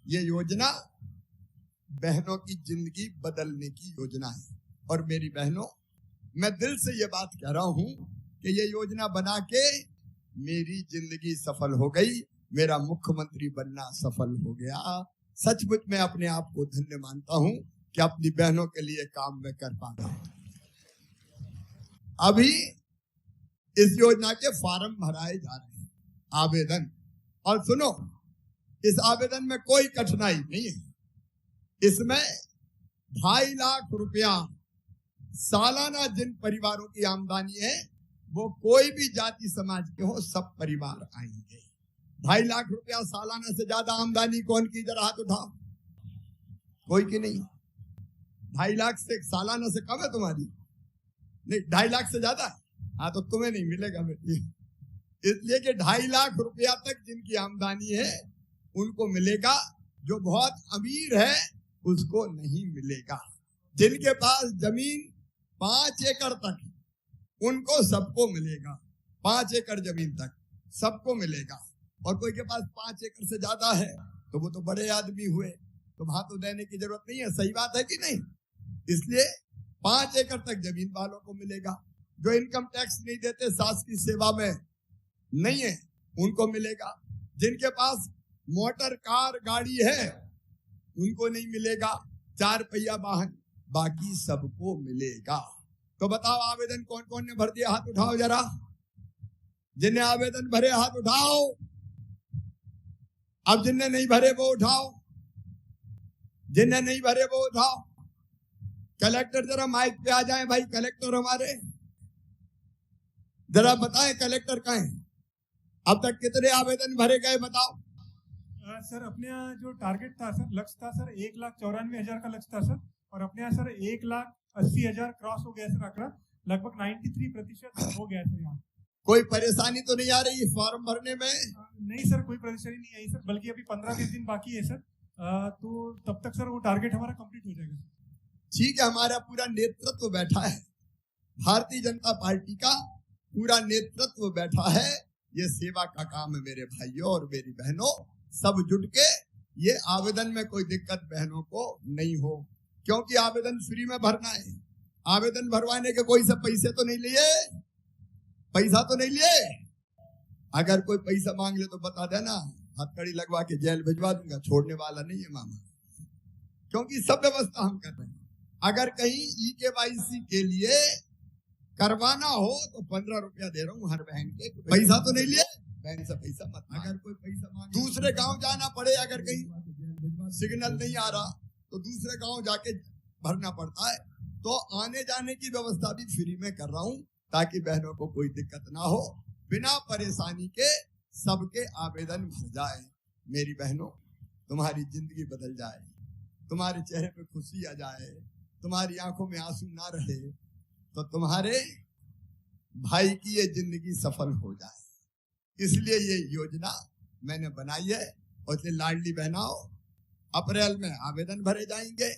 ये योजना बहनों की जिंदगी बदलने की योजना है। और मेरी बहनों, मैं दिल से ये बात कह रहा हूं कि ये योजना बना के मेरी जिंदगी सफल हो गई, मेरा मुख्यमंत्री बनना सफल हो गया। सचमुच मैं अपने आप को धन्य मानता हूं कि अपनी बहनों के लिए काम मैं कर पा रहा हूं। अभी इस योजना के फॉर्म भराए जा रहे हैं, आवेदन। और सुनो, इस आवेदन में कोई कठिनाई नहीं है। इसमें 2.5 लाख रुपया सालाना जिन परिवारों की आमदनी है, वो कोई भी जाति समाज के हो, सब परिवार आएंगे। 2.5 लाख रुपया सालाना से ज्यादा आमदनी कौन की, जरा हाथ उठाओ। कोई की नहीं। 2.5 लाख से सालाना से कम है तुम्हारी? नहीं, 2.5 लाख से ज्यादा। हाँ, तो तुम्हें नहीं मिलेगा बेटी, इसलिए कि 2.5 लाख रुपया तक जिनकी आमदनी है उनको मिलेगा। जो बहुत अमीर है उसको नहीं मिलेगा। जिनके पास जमीन 5 एकड़ तक, उनको सबको मिलेगा। 5 एकड़ जमीन तक सबको मिलेगा। और कोई के पास 5 एकड़ से ज्यादा है तो वो तो बड़े आदमी हुए, तो वहां तो देने की जरूरत नहीं है। सही बात है कि नहीं? इसलिए 5 एकड़ तक जमीन वालों को मिलेगा। जो इनकम टैक्स नहीं देते, सास की सेवा में नहीं है, उनको मिलेगा। जिनके पास मोटर कार गाड़ी है उनको नहीं मिलेगा। 4 पहिया वाहन, बाकी सबको मिलेगा। तो बताओ, आवेदन कौन कौन ने भर दिया? हाथ उठाओ जरा। जिन्हें आवेदन भरे हाथ उठाओ। अब जिन्हें नहीं भरे वो उठाओ। जिन्हें नहीं भरे वो उठाओ। कलेक्टर जरा माइक पे आ जाए भाई। कलेक्टर हमारे जरा बताएं, कलेक्टर कहाँ है? अब तक कितने आवेदन भरे गए बताओ। सर, अपने यहाँ जो टारगेट था सर, लक्ष्य था सर 1,94,000 का लक्ष्य था सर। और अपने यहाँ सर 1,80,000 क्रॉस हो गया सर आंकड़ा। लगभग 93% हो गया सर। यहाँ कोई परेशानी तो नहीं आ रही फॉर्म भरने में? नहीं सर, कोई परेशानी नहीं आई सर, बल्कि अभी 15-20 दिन बाकी है सर। तो तब तक सर वो टारगेट हमारा कंप्लीट हो जाएगा सर। ठीक है, हमारा पूरा नेतृत्व बैठा है, भारतीय जनता पार्टी का पूरा नेतृत्व बैठा है। ये सेवा का काम है मेरे भाइयों और मेरी बहनों, सब जुट के ये आवेदन में कोई दिक्कत बहनों को नहीं हो, क्योंकि आवेदन फ्री में भरना है। आवेदन भरवाने के कोई से पैसे तो नहीं लिए, पैसा तो नहीं लिए। अगर कोई पैसा मांग ले तो बता देना, हथकड़ी लगवा के जेल भिजवा दूंगा। छोड़ने वाला नहीं है मामा, क्योंकि सब व्यवस्था हम कर रहे हैं। अगर कहीं EKYC के लिए करवाना हो तो 15 रुपया दे रहा हूँ हर बहन के। पैसा तो नहीं लिए, बहन से पैसा मत। अगर कोई पैसा मांगे, दूसरे गांव जाना पड़े, अगर कहीं सिग्नल नहीं आ रहा तो दूसरे गांव जाके भरना पड़ता है। तो आने जाने की व्यवस्था भी फ्री में कर रहा हूँ, ताकि बहनों को कोई दिक्कत ना हो, बिना परेशानी के सबके आवेदन भर जाए। मेरी बहनों, तुम्हारी जिंदगी बदल जाए, तुम्हारे चेहरे पे खुशी आ जाए, तुम्हारी आंखों में आंसू ना रहे, तो तुम्हारे भाई की ये जिंदगी सफल हो जाए। इसलिए ये योजना मैंने बनाई है। और इसलिए लाडली बहनाओ, अप्रैल में आवेदन भरे जाएंगे,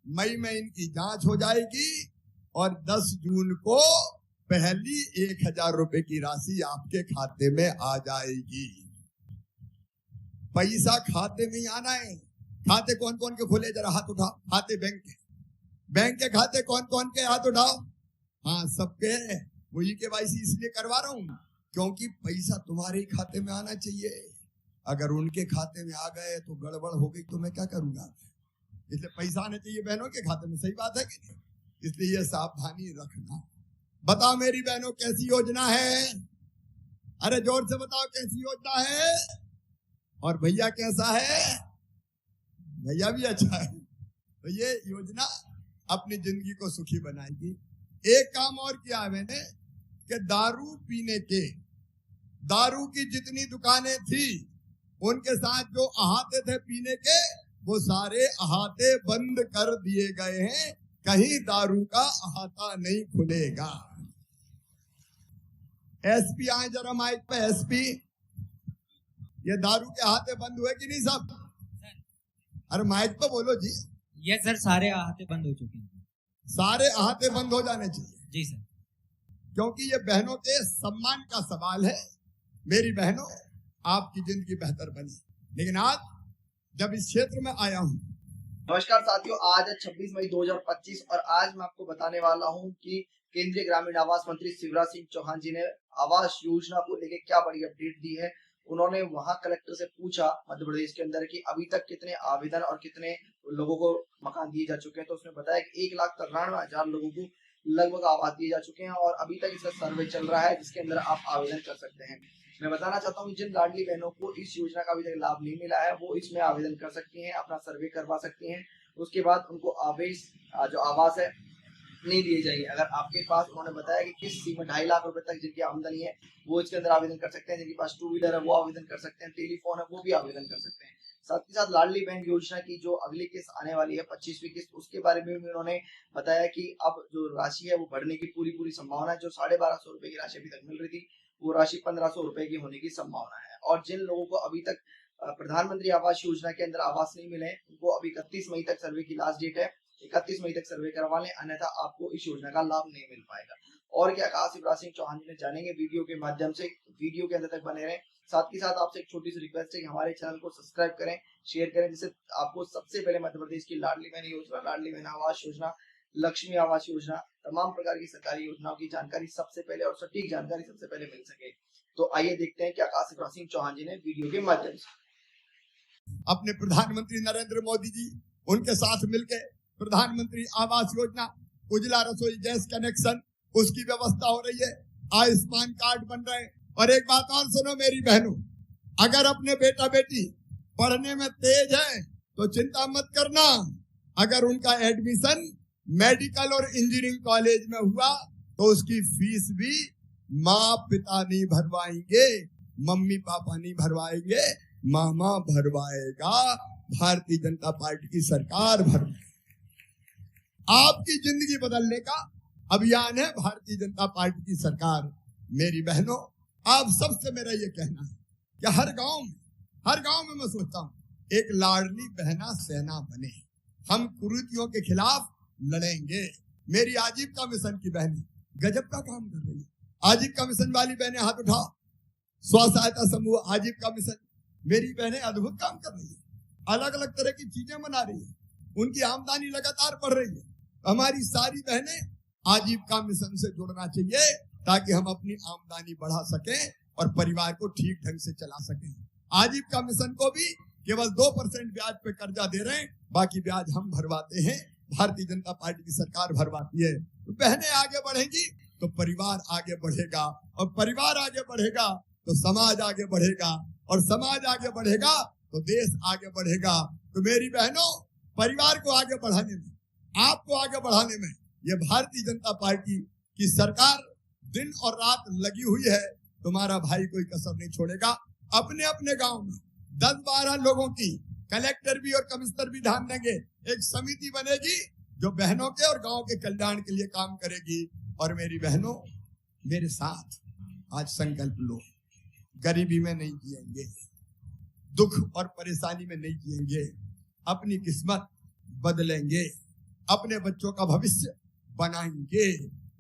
मई में इनकी जांच हो जाएगी और 10 जून को पहली 1,000 रुपए की राशि आपके खाते में आ जाएगी। पैसा खाते में ही आना है। खाते कौन कौन के खोले, जरा हाथ उठाओ। खाते बैंक के, बैंक के खाते कौन कौन के, हाथ उठाओ। हाँ, सबके। वो EKYC इसलिए करवा रहा हूं क्योंकि पैसा तुम्हारे ही खाते में आना चाहिए। अगर उनके खाते में आ गए तो गड़बड़ हो गई तो मैं क्या करूंगा? इसलिए पैसा आना चाहिए बहनों के खाते में। सही बात है कि नहीं? इसलिए ये सावधानी रखना। बताओ मेरी बहनों, कैसी योजना है? अरे जोर से बताओ, कैसी योजना है? और भैया कैसा है? भैया भी अच्छा है। तो ये योजना अपनी जिंदगी को सुखी बनाएगी। एक काम और किया है मैंने कि दारू पीने के, दारू की जितनी दुकानें थी उनके साथ जो अहाते थे पीने के, वो सारे अहाते बंद कर दिए गए हैं। कहीं दारू का अहाता नहीं खुलेगा। SP आए जरा माइक पे। SP, ये दारू के अहाते बंद हुए कि नहीं सब? अरे माइक पे बोलो जी। ये सर, सारे अहाते बंद हो चुके हैं। सारे अहाते बंद हो जाने चाहिए जी सर, क्योंकि ये बहनों के सम्मान का सवाल है। मेरी बहनों, आपकी जिंदगी बेहतर बनी। लेकिन आज जब इस क्षेत्र में आया हूँ। नमस्कार साथियों, आज है 26 मई 2025 और आज मैं आपको बताने वाला हूं कि केंद्रीय ग्रामीण आवास मंत्री शिवराज सिंह चौहान जी ने आवास योजना को लेकर क्या बड़ी अपडेट दी है। उन्होंने वहां कलेक्टर से पूछा मध्य प्रदेश के अंदर कि अभी तक कितने आवेदन और कितने लोगों को मकान दिए जा चुके हैं। तो उसने बताया कि 1,93,000 लोगों को लगभग आवास दिए जा चुके हैं और अभी तक इसका सर्वे चल रहा है जिसके अंदर आप आवेदन कर सकते हैं। मैं बताना चाहता हूँ जिन लाडली बहनों को इस योजना का अभी तक लाभ नहीं मिला है वो इसमें आवेदन कर सकती हैं, अपना सर्वे करवा सकती हैं। उसके बाद उनको जो आवास है नहीं दिए जाएंगे। अगर आपके पास, उन्होंने बताया कि किस सीमा 2.5 लाख रुपए तक जिनकी आमदनी है वो इसके अंदर आवेदन कर सकते हैं। जिनके पास 2 व्हीलर है वो आवेदन कर सकते हैं, टेलीफोन है वो भी आवेदन कर सकते हैं। साथ ही साथ लाडली बहन योजना की जो अगली किस्त आने वाली है 25वीं किस्त, उसके बारे में भी उन्होंने बताया कि अब जो राशि है वो बढ़ने की पूरी संभावना है। जो 1250 रुपए की राशि अभी तक मिल रही थी वो राशि 1500 रुपए की होने की संभावना है। और जिन लोगों को अभी तक प्रधानमंत्री आवास योजना के अंदर आवास नहीं मिले उनको अभी 31 मई तक सर्वे की लास्ट डेट है। 31 मई तक सर्वे करवा लें, अन्यथा आपको इस योजना का लाभ नहीं मिल पाएगा। और क्या कहा शिवराज सिंह चौहान जी ने, जानेंगे वीडियो के माध्यम से। वीडियो के अंदर तक बने रहें। साथ ही साथ आपसे एक छोटी सी रिक्वेस्ट है कि हमारे चैनल को सब्सक्राइब करें, शेयर करें, जिससे आपको सबसे पहले मध्य प्रदेश की लाडली बहन योजना, लाडली बहन आवास योजना, लक्ष्मी आवास योजना, तमाम प्रकार की सरकारी योजनाओं की जानकारी सबसे पहले और सटीक जानकारी सबसे पहले मिल सके। तो आइए देखते हैं क्या कहा शिवराज सिंह चौहान जी ने वीडियो के माध्यम से। अपने प्रधानमंत्री नरेंद्र मोदी जी, उनके साथ मिलकर प्रधानमंत्री आवास योजना, उज्ज्वला रसोई गैस कनेक्शन, उसकी व्यवस्था हो रही है। आयुष्मान कार्ड बन रहे हैं। और एक बात और सुनो मेरी बहनों, अगर अपने बेटा बेटी पढ़ने में तेज है तो चिंता मत करना। अगर उनका एडमिशन मेडिकल और इंजीनियरिंग कॉलेज में हुआ तो उसकी फीस भी माँ पिता नहीं भरवाएंगे, मम्मी पापा नहीं भरवाएंगे, मामा भरवाएगा, भारतीय जनता पार्टी की सरकार भरवाएगी। आपकी जिंदगी बदलने का अभियान है भारतीय जनता पार्टी की सरकार। मेरी बहनों, आप सबसे मेरा ये कहना है कि हर गांव में मैं सोचता हूं एक लाडली बहना सेना बने। हम कुरीतियों के खिलाफ लड़ेंगे। मेरी आजीविका मिशन की बहनें गजब का काम कर रही है। आजीविका मिशन वाली बहनें हाथ उठाओ। स्व सहायता समूह आजीविका मिशन, मेरी बहनें अद्भुत काम कर रही है। अलग अलग तरह की चीजें बना रही है, उनकी आमदनी लगातार बढ़ रही है। हमारी सारी बहनें आजीविका मिशन से जुड़ना चाहिए ताकि हम अपनी आमदनी बढ़ा सकें और परिवार को ठीक ढंग से चला सकें। आजीविका मिशन को भी केवल 2% ब्याज पे कर्जा दे रहे हैं, बाकी ब्याज हम भरवाते हैं, भारतीय जनता पार्टी की सरकार भरवाती है। तो बहनें आगे बढ़ेंगी तो परिवार आगे बढ़ेगा, और परिवार आगे बढ़ेगा तो समाज आगे बढ़ेगा, और समाज आगे बढ़ेगा तो देश आगे बढ़ेगा। तो मेरी बहनों, परिवार को आगे बढ़ाने में, आपको आगे बढ़ाने में ये भारतीय जनता पार्टी की सरकार दिन और रात लगी हुई है। तुम्हारा भाई कोई कसर नहीं छोड़ेगा। अपने अपने गांव में 10-12 लोगों की, कलेक्टर भी और कमिश्नर भी ध्यान देंगे, एक समिति बनेगी जो बहनों के और गांव के कल्याण के लिए काम करेगी। और मेरी बहनों, मेरे साथ आज संकल्प लो, गरीबी में नहीं जिएंगे, दुख और परेशानी में नहीं जिएंगे, अपनी किस्मत बदलेंगे, अपने बच्चों का भविष्य बनाएंगे।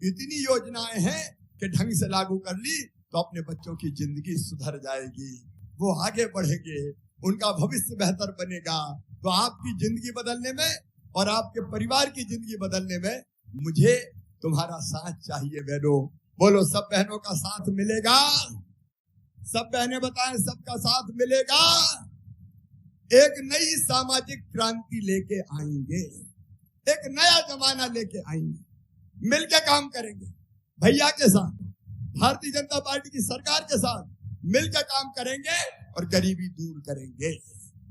इतनी योजनाएं हैं कि ढंग से लागू कर ली तो अपने बच्चों की जिंदगी सुधर जाएगी, वो आगे बढ़ेंगे, उनका भविष्य बेहतर बनेगा। तो आपकी जिंदगी बदलने में और आपके परिवार की जिंदगी बदलने में मुझे तुम्हारा साथ चाहिए बहनों। बोलो, सब बहनों का साथ मिलेगा? सब बहनें बताएं, सबका साथ मिलेगा? एक नई सामाजिक क्रांति लेके आएंगे, एक नया जमाना लेके आएंगे, मिलके काम करेंगे, भैया के साथ, भारतीय जनता पार्टी की सरकार के साथ मिलकर काम करेंगे और गरीबी दूर करेंगे,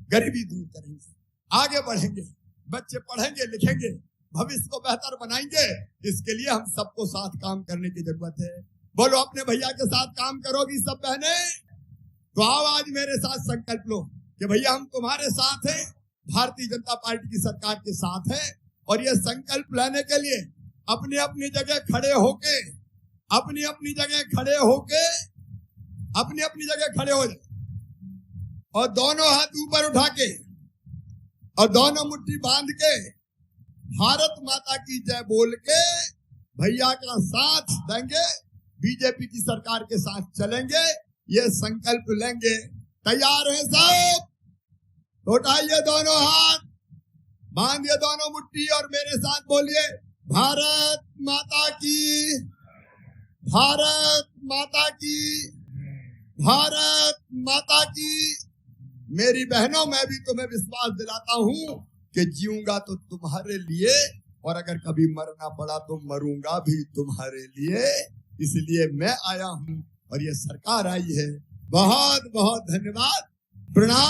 गरीबी दूर करेंगे, आगे बढ़ेंगे, बच्चे पढ़ेंगे लिखेंगे, भविष्य को बेहतर बनाएंगे। इसके लिए हम सबको साथ काम करने की जरूरत है। बोलो, अपने भैया के साथ काम करोगी सब बहनें? तो आओ आज मेरे साथ संकल्प लो कि भैया हम तुम्हारे साथ हैं, भारतीय जनता पार्टी की सरकार के साथ हैं। और ये संकल्प लेने के लिए अपनी अपनी जगह खड़े होके, अपनी अपनी जगह खड़े होके, अपनी अपनी जगह खड़े हो जाए और दोनों हाथ ऊपर उठा के और दोनों मुट्ठी बांध के भारत माता की जय बोल के भैया का साथ देंगे, बीजेपी की सरकार के साथ चलेंगे, ये संकल्प लेंगे। तैयार हैं सब? तो उठाइए दोनों हाथ, बांधिए दोनों मुट्ठी और मेरे साथ बोलिए, भारत माता की, भारत माता की, भारत माता की। मेरी बहनों, मैं भी तुम्हें विश्वास दिलाता हूं कि जीऊंगा तो तुम्हारे लिए, और अगर कभी मरना पड़ा तो मरूंगा भी तुम्हारे लिए। इसलिए मैं आया हूं और ये सरकार आई है। बहुत बहुत धन्यवाद, प्रणाम।